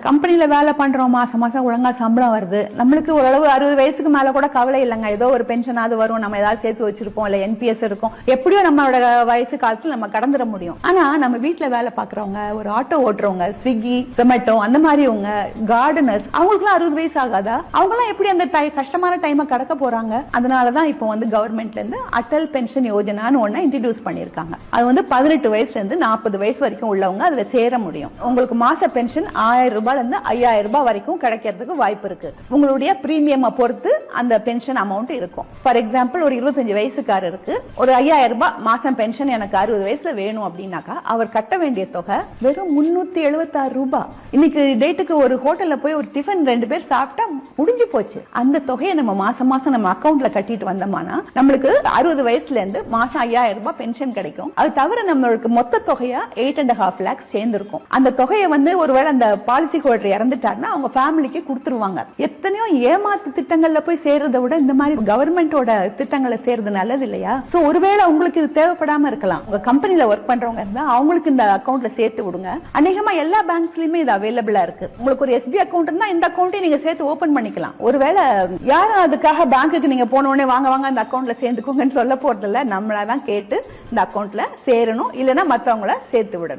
கம்பெனில வேலை பண்றோம், மாசம் மாசம் ஒழுங்கா சம்பளம் வருது, நம்மளுக்கு ஓரளவு 60 வயசுக்கு மேல கூட கவலை இல்லைங்க. ஏதோ ஒரு பென்ஷன் அது வரும், நம்ம ஏதாவது சேர்த்து வச்சிருப்போம், இல்ல NPS இருக்கும், எப்படியோ நம்மளோட வயசு காலத்துல நம்ம கடந்துட முடியும். ஆனா நம்ம வீட்டுல வேலை பாக்குறவங்க, ஒரு ஆட்டோ ஓட்டுறவங்க, ஸ்விக்கி, ஜொமேட்டோ அந்த மாதிரிவங்க, கார்டனர்ஸ், அவங்களுக்கு 60 வயசு ஆகாதா? அவங்க எல்லாம் எப்படி அந்த கஷ்டமான டைமை கடக்க போறாங்க? அதனாலதான் இப்போ கவர்மெண்ட்ல இருந்து அட்டல் பென்ஷன் யோஜனான்னு ஒண்ணு இன்ட்ரோடியூஸ் பண்ணிருக்காங்க. அது 18 வயசுல இருந்து 40 வயசு வரைக்கும் உள்ளவங்க அதுல சேர முடியும். உங்களுக்கு மாச பென்ஷன் 1000 ரூபாயில இருந்து 5000 ரூபாய் வரைக்கும் கிடைக்கிறதுக்கு வாய்ப்பு இருக்கு. உங்களுடைய பிரீமியம் பொறுத்து அந்த பென்ஷன் அமௌண்ட் இருக்கும். ஃபார் எக்ஸாம்பிள், ஒரு 25 வயசுக்காரருக்கு ஒரு 5000 ரூபாய் மாசம் பென்ஷன் எனக்கு 60 வயசுல வேணும் அப்படின்னாக்கா அவர் கட்ட வேண்டிய தொகை வெறும் 376 ரூபாய். இன்னைக்கு டேட்டுக்கு ஒரு ஹோட்டல்ல போய் ஒரு டிஃபன் 2 பேர் சாப்பிட்டா முடிஞ்சு போச்சு. அந்த தொகையை நம்ம மாசம் மாசம் நம்ம அக்கௌண்ட்ல கட்டிட்டு வந்தோம்னா நம்மளுக்கு 60 வயசுல இருந்து மாசம் 5000 ரூபாய் பென்ஷன் கிடைக்கும். அது தவிர நம்மளுக்கு மொத்த தொகையா 8.5 lakhs சேர்ந்திருக்கும். அந்த தொகையை ஒருவேளை அந்த பாலிசி ஹோல்டர் இறந்துட்டாருன்னா அவங்க ஃபேமிலிக்கு கொடுத்துருவாங்க. எத்தனையோ ஏமாத்து திட்டங்கள்ல போய் சேர்றதை விட இந்த மாதிரி கவர்மெண்டோட திட்டங்களை சேர்றது நல்லது இல்லையா? சோ ஒருவேளை உங்களுக்கு இது தேவைப்படாம இருக்கலாம். உங்க கம்பெனில ஒர்க் பண்றவங்க இருந்தா அவங்களுக்கு இந்த அக்கௌண்ட்ல சேர்த்து விடுங்க. அநேகமா எல்லா பேங்க்ஸ்லயுமே இது அவைலபிளா இருக்கு. உங்களுக்கு ஒரு SBI அக்கௌண்ட் இருந்தா இந்த அக்கௌண்ட்டை நீங்க சேர்த்து ஓபன் பண்ணிக்கலாம். ஒருவேளை யாரும் அதுக்காக பேங்க்குக்கு நீங்க போன உடனே வாங்க வாங்க இந்த அக்கௌண்ட்ல சேர்ந்துக்கோங்கன்னு சொல்ல போறது இல்ல. நம்மளாதான் கேட்டு இந்த அக்கௌண்ட்ல சேரணும், இல்லைன்னா மத்தவங்கள சேர்த்து விடணும்.